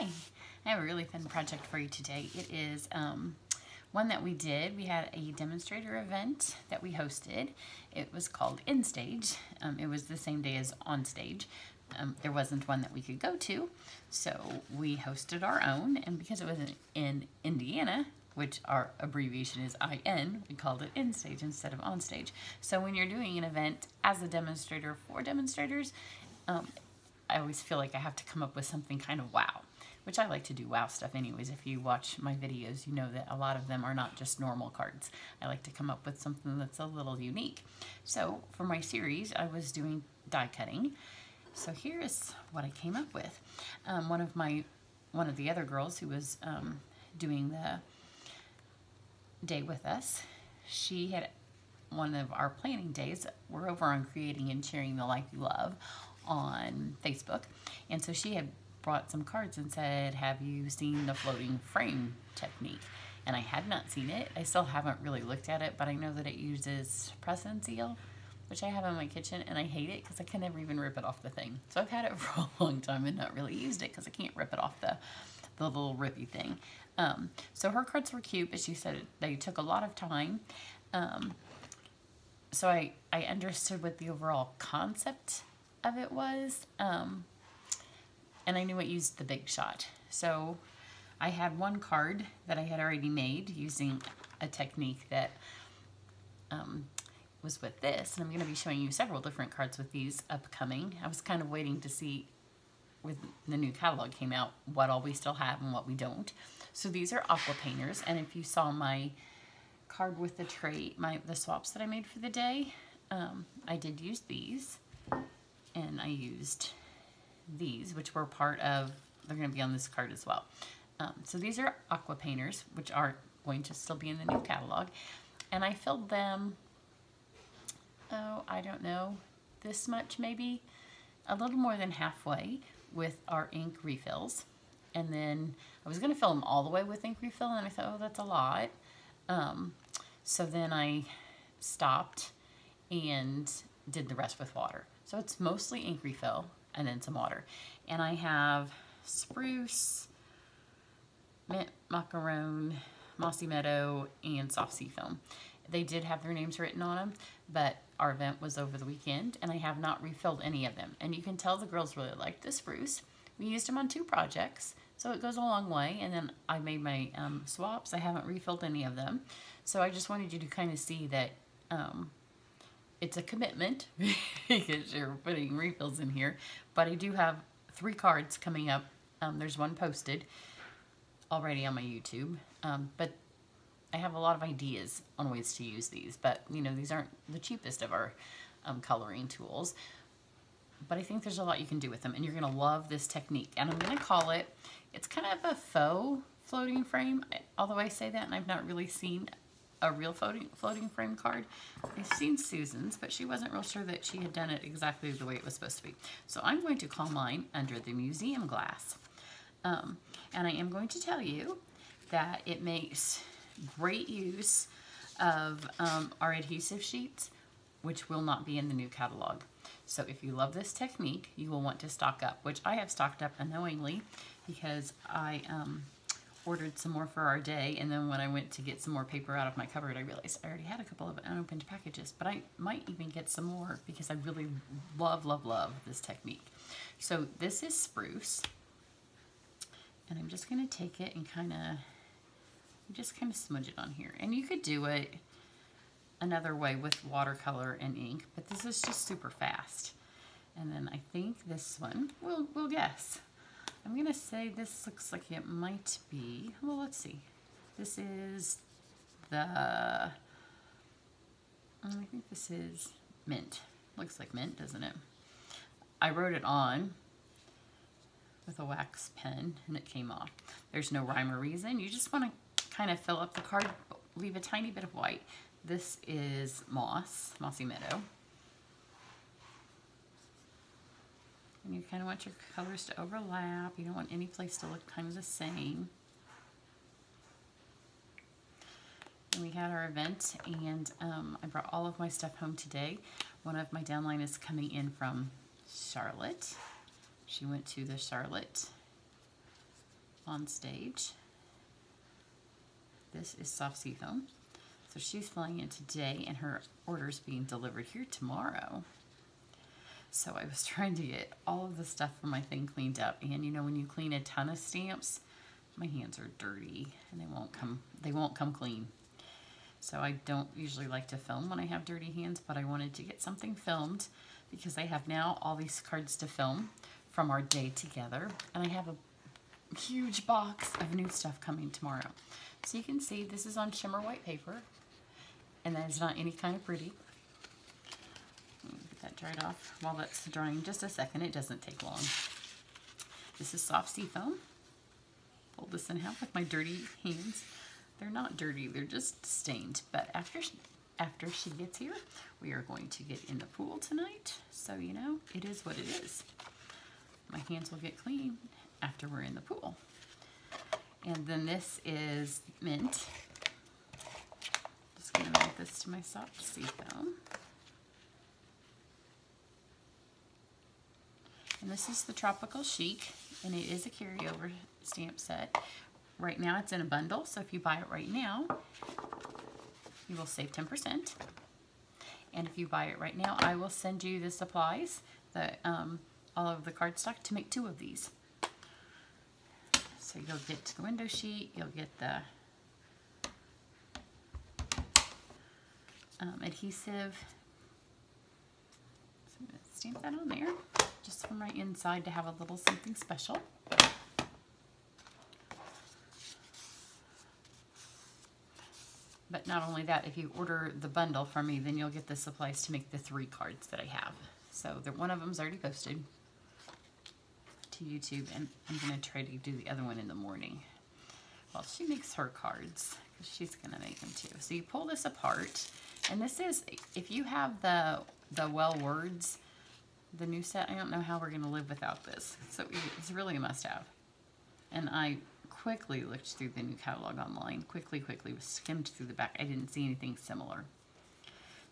Hi, I have a really fun project for you today. It is one that we did. We had a demonstrator event that we hosted. It was called In Stage. It was the same day as On Stage. There wasn't one that we could go to, so we hosted our own, and because it was in Indiana, which our abbreviation is IN, we called it In Stage instead of On Stage. So when you're doing an event as a demonstrator for demonstrators, I always feel like I have to come up with something kind of wow, which I like to do wow stuff anyways. If you watch my videos, you know that a lot of them are not just normal cards. I like to come up with something that's a little unique. So for my series, I was doing die cutting. So here is what I came up with. One of the other girls who was doing the day with us, she had one of our planning days. We're over on Creating and Sharing the Life You Love on Facebook, and so she had brought some cards and said, have you seen the floating frame technique? And I had not seen it. I still haven't really looked at it, but I know that it uses press and seal, which I have in my kitchen, and I hate it because I can never even rip it off the thing. So I've had it for a long time and not really used it because I can't rip it off the little rippy thing. So her cards were cute, but she said they took a lot of time. So I understood what the overall concept of it was, and I knew it used the big shot. So I had one card that I had already made using a technique that was with this, and I'm going to be showing you several different cards with these upcoming. I was kind of waiting to see, when the new catalog came out, what all we still have and what we don't. So these are Aqua painters, and if you saw my card with the tray, the swaps that I made for the day, I did use these, and I used these, which were part of, they're going to be on this card as well. So these are Aqua painters, which are going to still be in the new catalog, and I filled them, oh, I don't know, this much maybe, a little more than halfway with our ink refills. And then I was going to fill them all the way with ink refill, and I thought, oh, that's a lot. So then I stopped and did the rest with water. So it's mostly ink refill and then some water. And I have spruce, mint macaron, mossy meadow, and soft sea foam. They did have their names written on them, but our event was over the weekend, and I have not refilled any of them. And you can tell the girls really liked the spruce. We used them on 2 projects, so it goes a long way. And then I made my swaps. I haven't refilled any of them. So I just wanted you to kind of see that it's a commitment because you're putting refills in here. But I do have 3 cards coming up. There's one posted already on my YouTube. But I have a lot of ideas on ways to use these. But, you know, these aren't the cheapest of our coloring tools. But I think there's a lot you can do with them, and you're going to love this technique. And I'm going to call it, it's kind of a faux floating frame, although I say that and I've not really seen a real floating frame card. I've seen Susan's, but she wasn't real sure that she had done it exactly the way it was supposed to be. So I'm going to call mine Under the Museum Glass. And I am going to tell you that it makes great use of our adhesive sheets, which will not be in the new catalog. So if you love this technique, you will want to stock up, which I have stocked up unknowingly because I ordered some more for our day, and then when I went to get some more paper out of my cupboard, I realized I already had a couple of unopened packages, but I might even get some more because I really love, love, love this technique. So this is spruce, and I'm just going to take it and kind of smudge it on here. And you could do it another way with watercolor and ink, but this is just super fast. And then I think this one, we'll guess. I'm gonna say this looks like it might be, well, let's see. This is I think this is mint. Looks like mint, doesn't it? I wrote it on with a wax pen and it came off. There's no rhyme or reason. You just wanna kind of fill up the card, leave a tiny bit of white. This is mossy meadow. And you kind of want your colors to overlap. You don't want any place to look kind of the same. And we had our event, and I brought all of my stuff home today. One of my downline is coming in from Charlotte. She went to the Charlotte on stage. This is soft sea foam. So she's flying in today and her order's being delivered here tomorrow. So I was trying to get all of the stuff from my thing cleaned up. And you know, when you clean a ton of stamps, my hands are dirty and they won't come clean. So I don't usually like to film when I have dirty hands, but I wanted to get something filmed because I have now all these cards to film from our day together. And I have a huge box of new stuff coming tomorrow. So you can see this is on shimmer white paper, and that is not any kind of pretty. Let me get that dried off. While that's drying, just a second, it doesn't take long. This is soft sea foam. Fold this in half with my dirty hands. They're not dirty, they're just stained. But after she gets here, we are going to get in the pool tonight. So, you know, it is what it is. My hands will get clean after we're in the pool. And then this is mint. Just gonna add this to my soft sea foam. And this is the Tropical Chic, and it is a carryover stamp set. Right now it's in a bundle, so if you buy it right now, you will save 10%. And if you buy it right now, I will send you the supplies, all of the cardstock to make 2 of these. So you'll get the window sheet, you'll get the adhesive. So I'm going to stamp that on there, just from right inside to have a little something special. But not only that, if you order the bundle from me, then you'll get the supplies to make the 3 cards that I have. So one of them's already posted to YouTube, and I'm going to try to do the other one in the morning. Well, she makes her cards, because she's going to make them too. So you pull this apart, and this is, if you have the Well Words, the new set, I don't know how we're going to live without this. So it's really a must-have. And I quickly looked through the new catalog online, quickly skimmed through the back. I didn't see anything similar.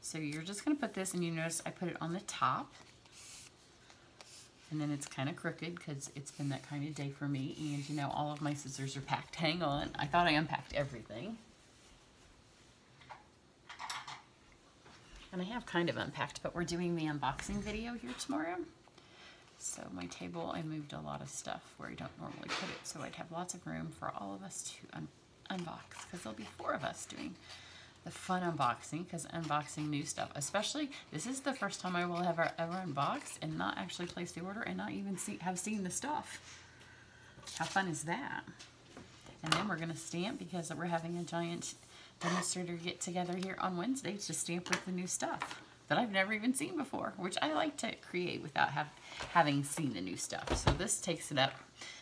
So you're just going to put this, and you notice I put it on the top, and then it's kind of crooked because it's been that kind of day for me, and you know, all of my scissors are packed. Hang on, I thought I unpacked everything. And I have kind of unpacked, but we're doing the unboxing video here tomorrow. So my table, I moved a lot of stuff where I don't normally put it, so I'd have lots of room for all of us to unbox, because there'll be 4 of us doing the fun unboxing, because unboxing new stuff, especially, this is the first time I will ever unbox and not actually place the order and not even have seen the stuff. How fun is that? And then we're going to stamp, because we're having a giant demonstrator get together here on Wednesday to stamp with the new stuff that I've never even seen before, which I like to create without having seen the new stuff. So this takes it up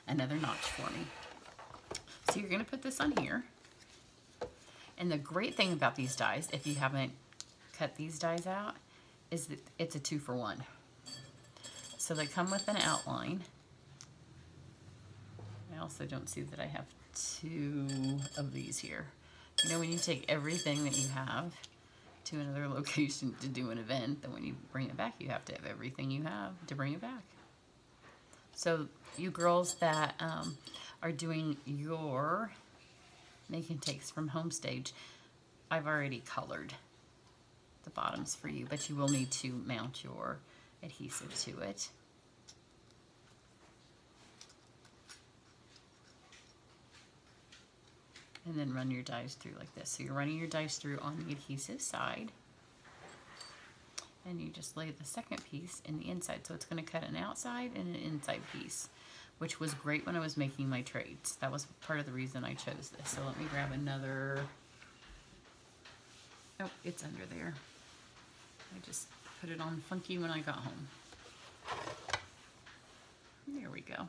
another notch for me. So you're going to put this on here. And the great thing about these dies, if you haven't cut these dies out, is that it's a 2-for-1. So they come with an outline. I also don't see that I have 2 of these here. You know, when you take everything that you have to another location to do an event, then when you bring it back, you have to have everything you have to bring it back. So you girls that are doing your make and takes from home stage, I've already colored the bottoms for you, but you will need to mount your adhesive to it. And then run your dies through like this. So you're running your dies through on the adhesive side, and you just lay the second piece in the inside. So it's going to cut an outside and an inside piece, which was great when I was making my trades. That was part of the reason I chose this. So let me grab another. Oh, it's under there. I just put it on funky when I got home. There we go.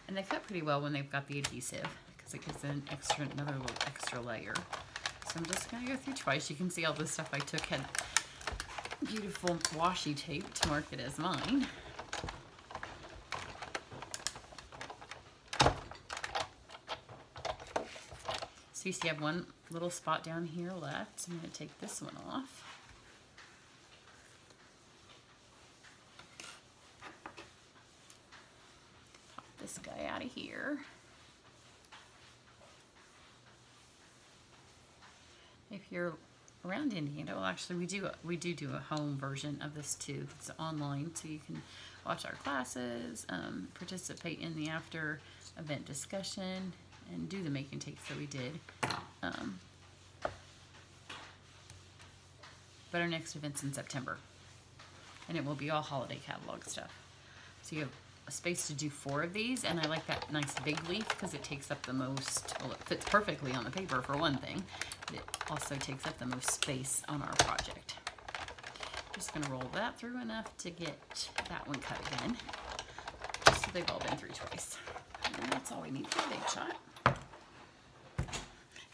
And they cut pretty well when they've got the adhesive, because it gives it another little extra layer. So I'm just going to go through twice. You can see all the stuff I took had beautiful washi tape to mark it as mine. So you see I have one little spot down here left. So I'm going to take this one off. Pop this guy out of here. if you're around Indiana, well, actually we do a home version of this too. It's online, so you can watch our classes, participate in the after event discussion, and do the make and take that we did. But our next event's in September, and it will be all holiday catalog stuff. So you have a space to do 4 of these, and I like that nice big leaf because it takes up the most, well, it fits perfectly on the paper for one thing, but it also takes up the most space on our project. Just gonna roll that through enough to get that one cut again, just so they've all been through twice. And that's all we need for a big shot.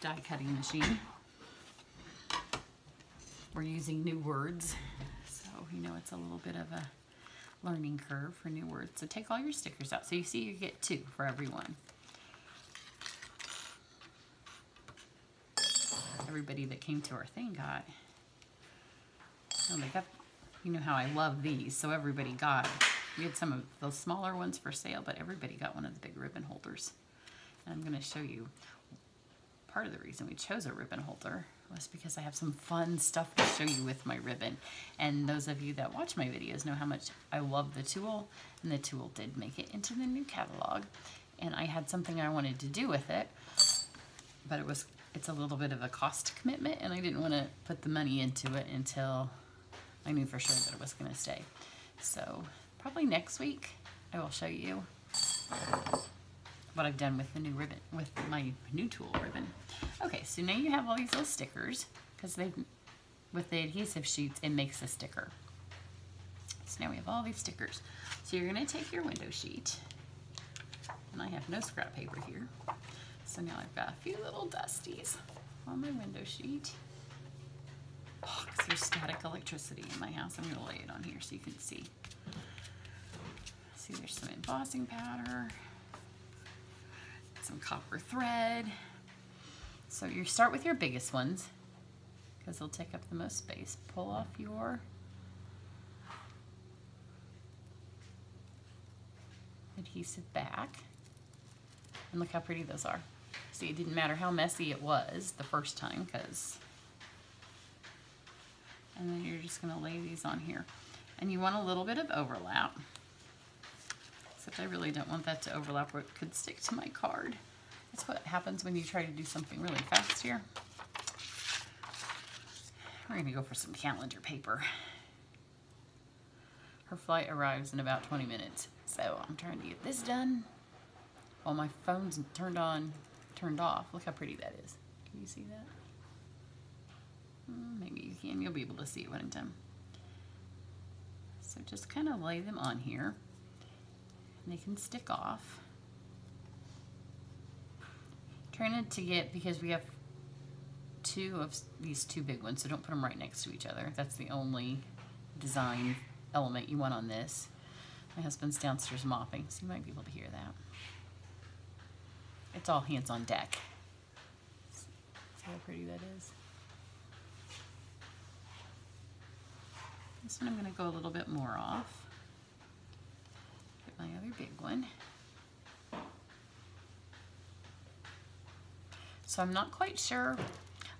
Die cutting machine. We're using new words, so you know it's a little bit of a learning curve for new words. So take all your stickers out. So you see you get 2 for every one. Everybody that came to our thing got, oh, they got, you know how I love these, so everybody got, we had some of those smaller ones for sale, but everybody got one of the big ribbon holders. And I'm going to show you part of the reason we chose a ribbon holder was because I have some fun stuff to show you with my ribbon. And those of you that watch my videos know how much I love the tool, and the tool did make it into the new catalog. And I had something I wanted to do with it, but it's a little bit of a cost commitment, and I didn't want to put the money into it until I knew for sure that it was going to stay. So probably next week I will show you what I've done with the new ribbon, with my new tool ribbon. Okay, so now you have all these little stickers, because with the adhesive sheets, it makes a sticker. So now we have all these stickers. So you're gonna take your window sheet, and I have no scrap paper here. So now I've got a few little dusties on my window sheet. Oh, because there's static electricity in my house. I'm gonna lay it on here so you can see. See, there's some embossing powder, some copper thread. So you start with your biggest ones because they'll take up the most space. Pull off your adhesive back, and look how pretty those are. See, it didn't matter how messy it was the first time, and then you're just gonna lay these on here. And you want a little bit of overlap, except I really don't want that to overlap where it could stick to my card. That's what happens when you try to do something really fast here. We're gonna go for some calendar paper. Her flight arrives in about 20 minutes. So I'm trying to get this done while my phone's turned off. Look how pretty that is. Can you see that? Maybe you can. You'll be able to see it when I'm done. So just kind of lay them on here, and they can stick off. Trying to get, because we have 2 of these 2 big ones, so don't put them right next to each other. That's the only design element you want on this. My husband's downstairs mopping, so you might be able to hear that. It's all hands on deck. See how pretty that is? This one I'm going to go a little bit more off. Get my other big one. So I'm not quite sure.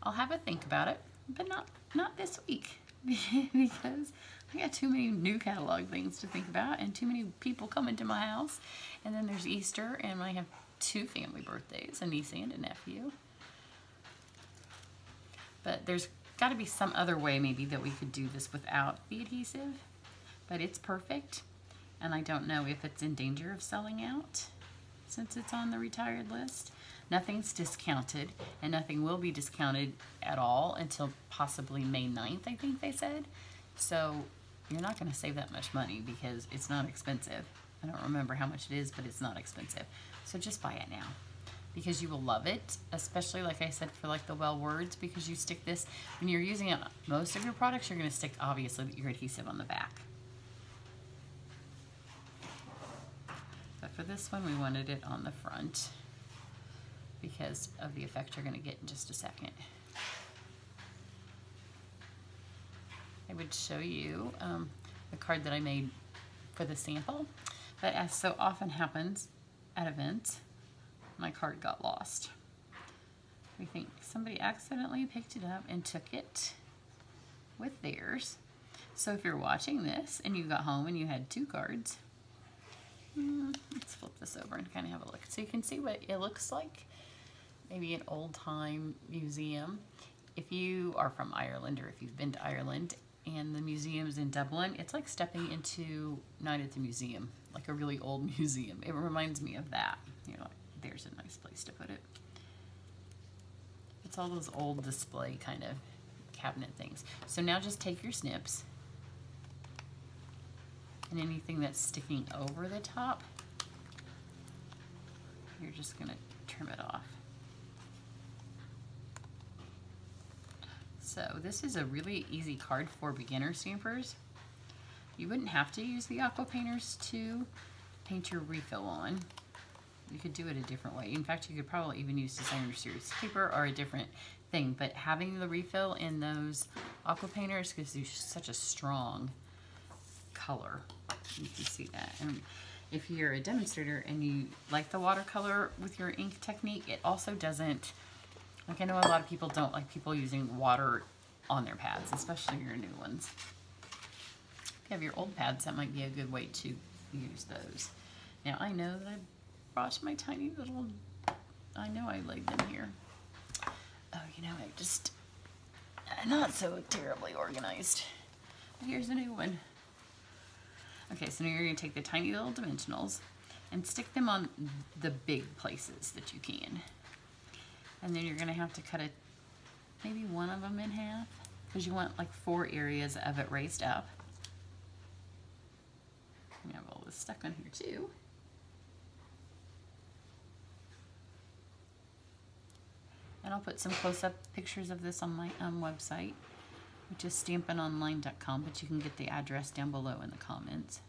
I'll have a think about it, but not this week because I got too many new catalog things to think about and too many people coming to my house. And then there's Easter, and I have 2 family birthdays, a niece and a nephew. But there's got to be some other way maybe that we could do this without the adhesive, but it's perfect. And I don't know if it's in danger of selling out since it's on the retired list. Nothing's discounted, and nothing will be discounted at all until possibly May 9th, I think they said. So you're not going to save that much money because it's not expensive. I don't remember how much it is, but it's not expensive. So just buy it now because you will love it, especially like I said for like the well words, because you stick this, when you're using it on most of your products, you're going to stick obviously your adhesive on the back. But for this one, we wanted it on the front because of the effect you're going to get in just a second. I would show you the card that I made for the sample, but as so often happens at events, my card got lost. We think somebody accidentally picked it up and took it with theirs. So if you're watching this and you got home and you had 2 cards, let's flip this over and kind of have a look. So you can see what it looks like. Maybe an old-time museum. If you are from Ireland, or if you've been to Ireland and the museum's in Dublin, it's like stepping into Night at the Museum, like a really old museum. It reminds me of that. You're like, there's a nice place to put it. It's all those old display kind of cabinet things. So now just take your snips, and anything that's sticking over the top, you're just gonna trim it off. So this is a really easy card for beginner stampers. You wouldn't have to use the aqua painters to paint your refill on. You could do it a different way. In fact, you could probably even use designer series paper or a different thing, but having the refill in those aqua painters gives you such a strong color. You can see that. And if you're a demonstrator and you like the watercolor with your ink technique, it also doesn't, like I know a lot of people don't like people using water on their pads, especially your new ones. If you have your old pads, that might be a good way to use those. Now I know that I brought my tiny little, I know I laid them here. Oh, you know, not so terribly organized. But here's a new one. Okay, so now you're going to take the tiny little dimensionals and stick them on the big places that you can. And then you're going to have to cut maybe one of them in half, because you want like 4 areas of it raised up. You have all this stuck on here too. And I'll put some close-up pictures of this on my website, which is stampinonline.com, but you can get the address down below in the comments.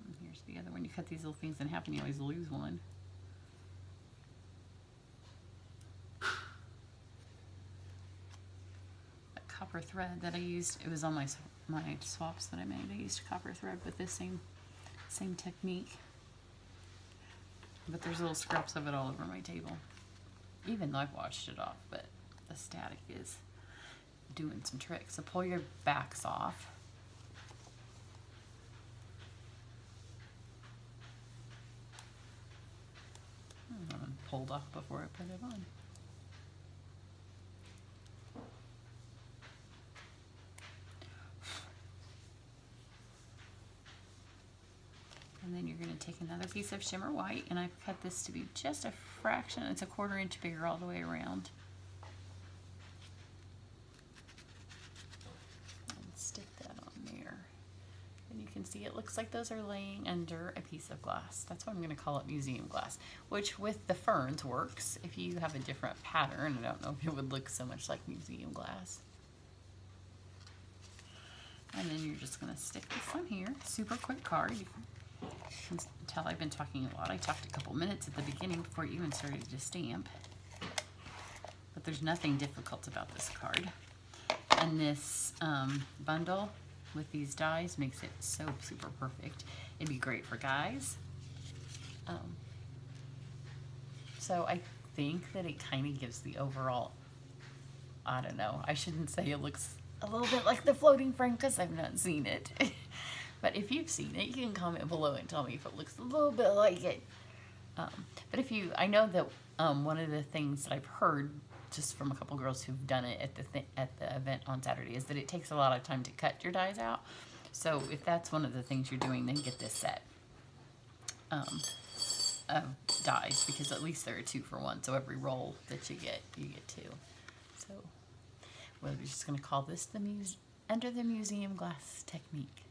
And here's the other one. You cut these little things in half and you always lose one. That copper thread that I used, it was on my swaps that I made. I used copper thread with this same technique. But there's little scraps of it all over my table. Even though I've washed it off, but the static is doing some tricks. So pull your backs off. And pulled off before I put it on. And then you're going to take another piece of shimmer white, and I've cut this to be just a fraction. It's a 1/4 inch bigger all the way around. And stick that on there. And you can see it looks like those are laying under a piece of glass. That's why I'm going to call it museum glass, which with the ferns works. If you have a different pattern, I don't know if it would look so much like museum glass. And then you're just going to stick this on here. Super quick card. You can tell I've been talking a lot. I talked a couple minutes at the beginning before you even started to stamp. But there's nothing difficult about this card. And this bundle with these dies makes it so super perfect. It'd be great for guys. So I think that it kind of gives the overall, I don't know, I shouldn't say it looks a little bit like the floating frame because I've not seen it. But if you've seen it, you can comment below and tell me if it looks a little bit like it. But if you, I know that one of the things that I've heard just from a couple girls who've done it at the event on Saturday is that it takes a lot of time to cut your dies out. So if that's one of the things you're doing, then get this set of dies, because at least there are 2 for 1. So every roll that you get 2. So we're just going to call this the under the museum glass technique.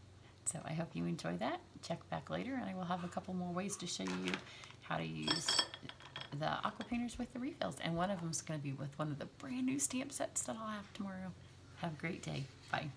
So I hope you enjoy that. Check back later and I will have a couple more ways to show you how to use the aqua painters with the refills. And one of them is going to be with one of the brand new stamp sets that I'll have tomorrow. Have a great day. Bye.